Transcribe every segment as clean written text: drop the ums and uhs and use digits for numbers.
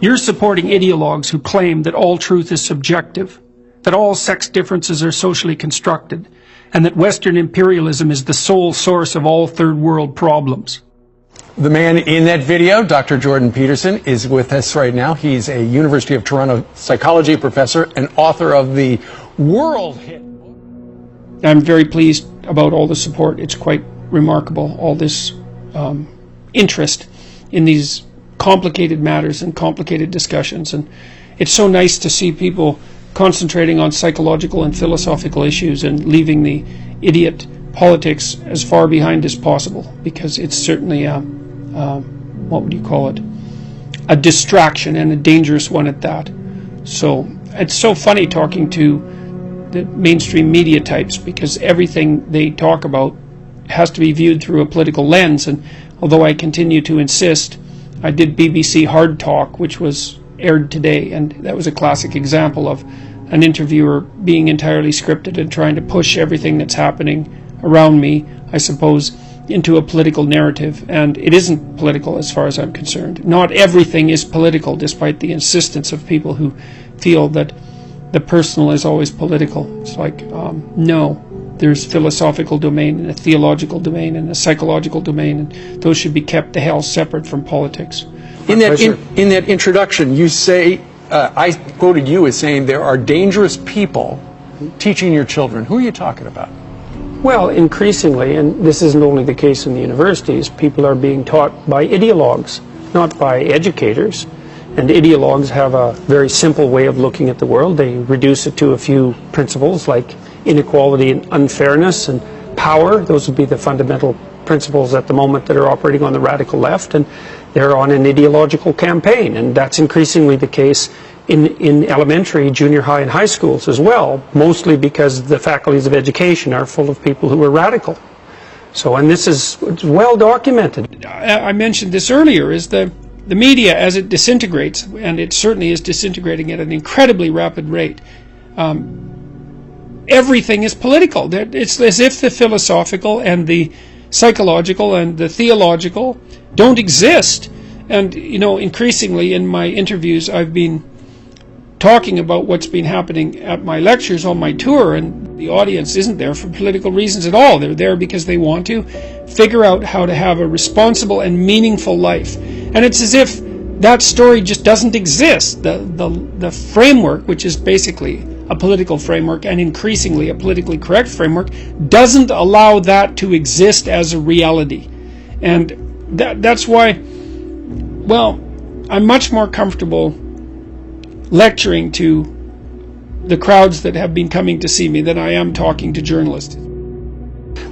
You're supporting ideologues who claim that all truth is subjective, that all sex differences are socially constructed, and that Western imperialism is the sole source of all third world problems. The man in that video, Dr. Jordan Peterson, is with us right now. He's a University of Toronto psychology professor and author of the world hit book. I'm very pleased about all the support. It's quite remarkable, all this interest in these complicated matters and complicated discussions. And it's so nice to see people concentrating on psychological and philosophical issues and leaving the idiot politics as far behind as possible, because it's certainly what would you call it, a distraction, and a dangerous one at that. So it's so funny talking to the mainstream media types, because everything they talk about has to be viewed through a political lens. And although I continue to insist, I did BBC Hard Talk, which was aired today, and that was a classic example of an interviewer being entirely scripted and trying to push everything that's happening around me, I suppose, into a political narrative. And it isn't political as far as I'm concerned. Not everything is political, despite the insistence of people who feel that the personal is always political. It's like, no. There's philosophical domain and a theological domain and a psychological domain, and those should be kept the hell separate from politics. In that introduction, you say, I quoted you as saying there are dangerous people teaching your children. Who are you talking about? Well, increasingly, and this isn't only the case in the universities, people are being taught by ideologues, not by educators. And ideologues have a very simple way of looking at the world. They reduce it to a few principles like inequality and unfairness and power. Those would be the fundamental principles at the moment that are operating on the radical left, and they're on an ideological campaign. And that's increasingly the case in elementary, junior high, and high schools as well, mostly because the faculties of education are full of people who are radical. So, and this is well documented. I mentioned this earlier, is the media, as it disintegrates, and it certainly is disintegrating at an incredibly rapid rate, everything is political. It's as if the philosophical and the psychological and the theological don't exist. And, you know, increasingly in my interviews, I've been talking about what's been happening at my lectures on my tour, and the audience isn't there for political reasons at all. They're there because they want to figure out how to have a responsible and meaningful life. And it's as if that story just doesn't exist. The framework, which is basically a political framework and increasingly a politically correct framework, doesn't allow that to exist as a reality. And that's why, well, I'm much more comfortable lecturing to the crowds that have been coming to see me than I am talking to journalists.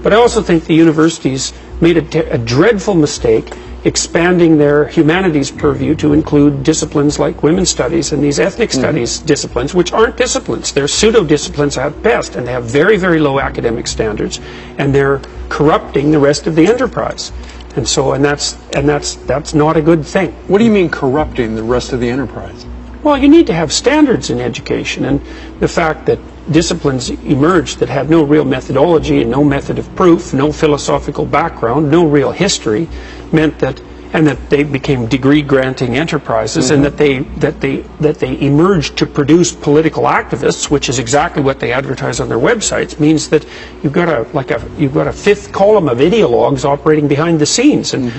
But I also think the universities made a dreadful mistake expanding their humanities purview to include disciplines like women's studies and these ethnic studies disciplines, which aren't disciplines. They're pseudo-disciplines at best, and they have very, very low academic standards, and they're corrupting the rest of the enterprise. And so, and that's not a good thing. What do you mean corrupting the rest of the enterprise? Well, you need to have standards in education, and the fact that disciplines emerged that had no real methodology and no method of proof, no philosophical background, no real history, meant that, and that they became degree-granting enterprises, and that they emerged to produce political activists, which is exactly what they advertise on their websites, means that you've got a fifth column of ideologues operating behind the scenes, and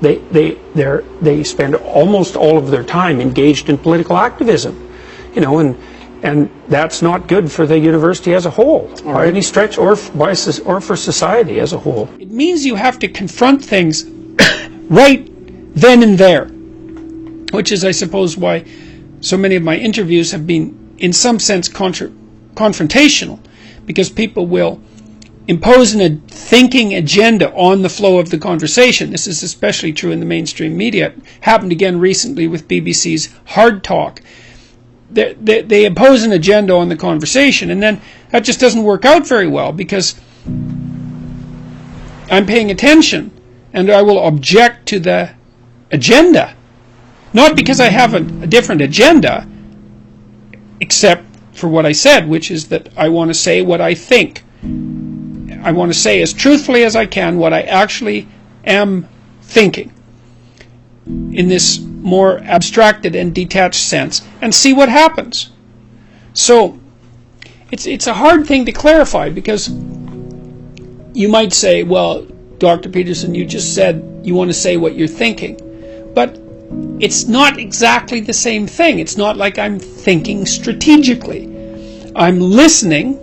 they spend almost all of their time engaged in political activism, you know, and that's not good for the university as a whole, by any stretch, or for society as a whole. It means you have to confront things right then and there, which is, I suppose, why so many of my interviews have been, in some sense, confrontational, because people will impose a thinking agenda on the flow of the conversation. This is especially true in the mainstream media. It happened again recently with BBC's Hard Talk. They impose an agenda on the conversation, and then that just doesn't work out very well, because I'm paying attention and I will object to the agenda, not because I have a different agenda, except for what I said, which is that I want to say what I think. I want to say as truthfully as I can what I actually am thinking in this more abstracted and detached sense, and see what happens. So it's a hard thing to clarify, because you might say, well, Dr. Peterson, you just said you want to say what you're thinking. But it's not exactly the same thing. It's not like I'm thinking strategically. I'm listening,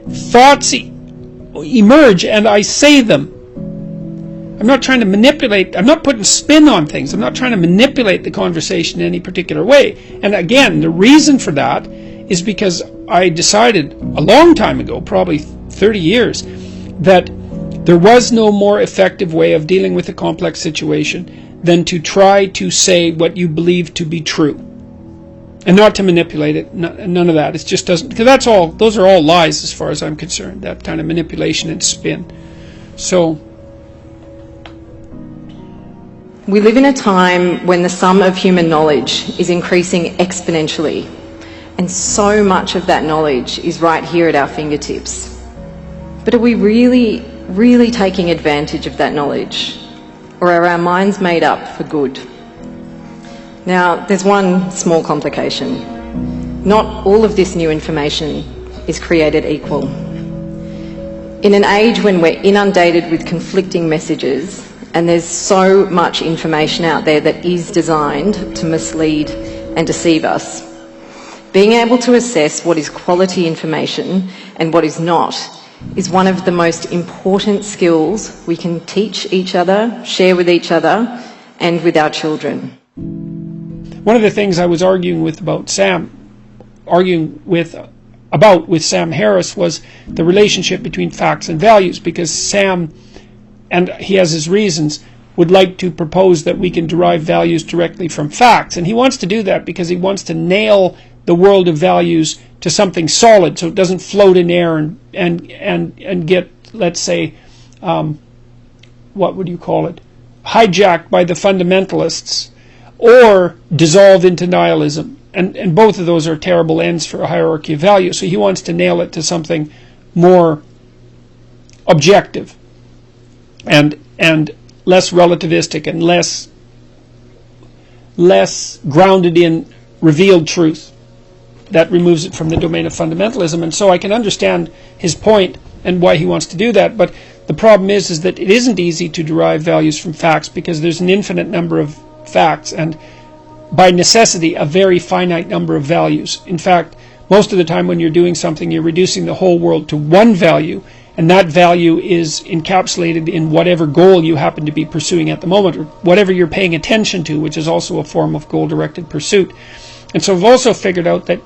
thoughts emerge, and I say them. I'm not trying to manipulate, I'm not putting spin on things. I'm not trying to manipulate the conversation in any particular way. And again, the reason for that is because I decided a long time ago, probably 30 years, that there was no more effective way of dealing with a complex situation than to try to say what you believe to be true. And not to manipulate it, none of that. It just doesn't, because those are all lies as far as I'm concerned, that kind of manipulation and spin. So we live in a time when the sum of human knowledge is increasing exponentially, and so much of that knowledge is right here at our fingertips. But are we really taking advantage of that knowledge, or are our minds made up for good? Now, there's one small complication. Not all of this new information is created equal. In an age when we're inundated with conflicting messages, and there's so much information out there that is designed to mislead and deceive us, being able to assess what is quality information and what is not is one of the most important skills we can teach each other, share with each other, and with our children. One of the things I was arguing with Sam Harris was the relationship between facts and values, because Sam, and he has his reasons, would like to propose that we can derive values directly from facts. And he wants to do that because he wants to nail the world of values to something solid, so it doesn't float in air and get, let's say, what would you call it, hijacked by the fundamentalists, or dissolve into nihilism. And both of those are terrible ends for a hierarchy of values. So he wants to nail it to something more objective and less relativistic and less grounded in revealed truth. That removes it from the domain of fundamentalism. And so I can understand his point and why he wants to do that. But the problem is that it isn't easy to derive values from facts, because there's an infinite number of facts and, by necessity, a very finite number of values. In fact, most of the time when you're doing something, you're reducing the whole world to one value, and that value is encapsulated in whatever goal you happen to be pursuing at the moment, or whatever you're paying attention to, which is also a form of goal-directed pursuit. And so I've also figured out that,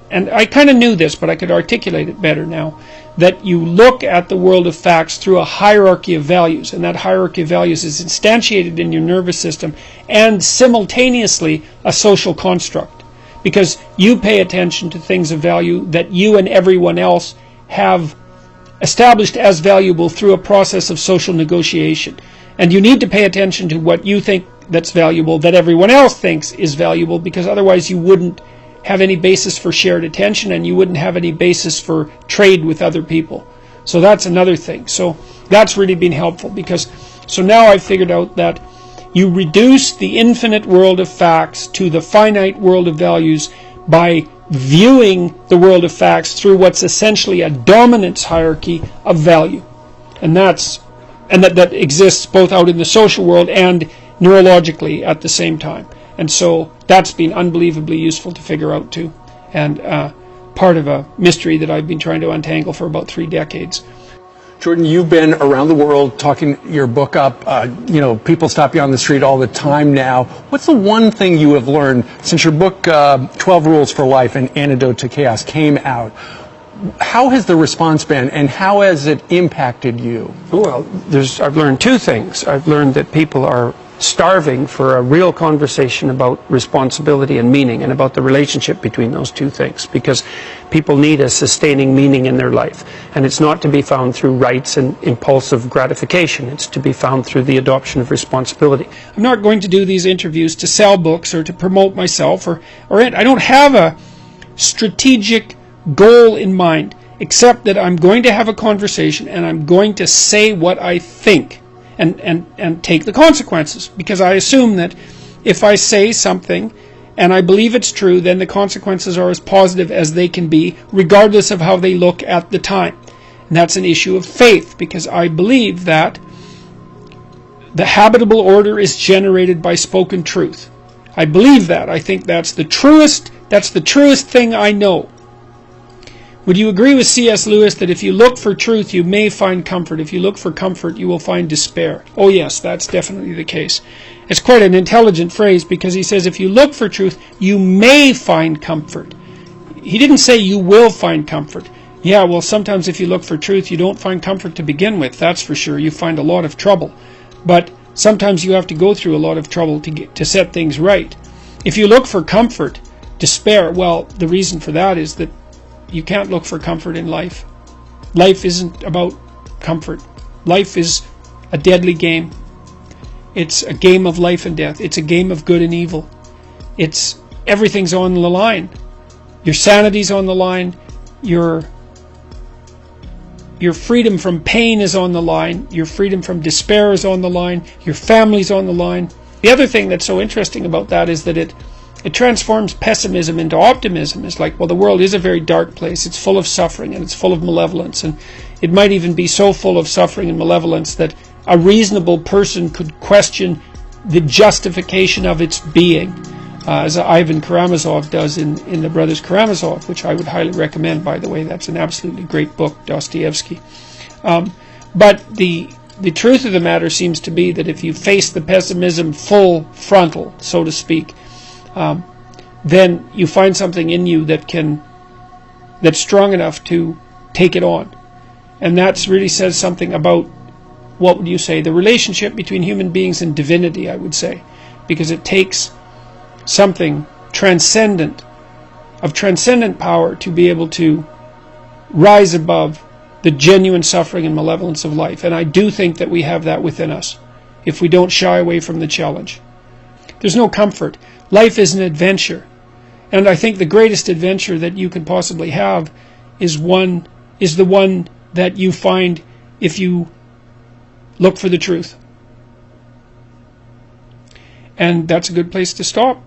and I kind of knew this, but I could articulate it better now, that you look at the world of facts through a hierarchy of values, and that hierarchy of values is instantiated in your nervous system and simultaneously a social construct, because you pay attention to things of value that you and everyone else have established as valuable through a process of social negotiation. And you need to pay attention to what you think that's valuable that everyone else thinks is valuable, because otherwise you wouldn't have any basis for shared attention, and you wouldn't have any basis for trade with other people. So that's another thing. So that's really been helpful, because so now I've figured out that you reduce the infinite world of facts to the finite world of values by viewing the world of facts through what's essentially a dominance hierarchy of value. And that exists both out in the social world and neurologically at the same time. And so that's been unbelievably useful to figure out too, and part of a mystery that I've been trying to untangle for about 3 decades. Jordan, you've been around the world talking your book up. People stop you on the street all the time now. What's the one thing you have learned since your book, 12 Rules for Life, An Antidote to Chaos, came out? How has the response been, and how has it impacted you? Well, I've learned 2 things. I've learned that people are starving for a real conversation about responsibility and meaning, and about the relationship between those 2 things, because people need a sustaining meaning in their life, and it's not to be found through rights and impulsive gratification. It's to be found through the adoption of responsibility. I'm not going to do these interviews to sell books or to promote myself, or I don't have a strategic goal in mind. except that I'm going to have a conversation and I'm going to say what I think and take the consequences, because I assume that if I say something and I believe it's true, then the consequences are as positive as they can be, regardless of how they look at the time. And that's an issue of faith, because I believe that the habitable order is generated by spoken truth. I believe that. I think that's the truest thing I know. Would you agree with C.S. Lewis that if you look for truth, you may find comfort? If you look for comfort, you will find despair. Oh yes, that's definitely the case. It's quite an intelligent phrase, because he says if you look for truth, you may find comfort. He didn't say you will find comfort. Yeah, well, sometimes if you look for truth, you don't find comfort to begin with, that's for sure. You find a lot of trouble. But sometimes you have to go through a lot of trouble to set things right. If you look for comfort, despair, well, the reason for that is that you can't look for comfort in life. Life isn't about comfort. Life is a deadly game. It's a game of life and death. It's a game of good and evil. Everything's on the line. Your sanity's on the line. Your freedom from pain is on the line. Your freedom from despair is on the line. Your family's on the line. The other thing that's so interesting about that is that it transforms pessimism into optimism. It's like, well, the world is a very dark place. It's full of suffering and it's full of malevolence. And it might even be so full of suffering and malevolence that a reasonable person could question the justification of its being, as Ivan Karamazov does in The Brothers Karamazov, which I would highly recommend, by the way. That's an absolutely great book, Dostoevsky. But the truth of the matter seems to be that if you face the pessimism full frontal, so to speak, then you find something in you that's strong enough to take it on. And that really says something about, what would you say, the relationship between human beings and divinity, I would say, because it takes something transcendent, of transcendent power, to be able to rise above the genuine suffering and malevolence of life. And I do think that we have that within us, if we don't shy away from the challenge. There's no comfort. Life is an adventure. And I think the greatest adventure that you can possibly have is the one that you find if you look for the truth. And that's a good place to stop.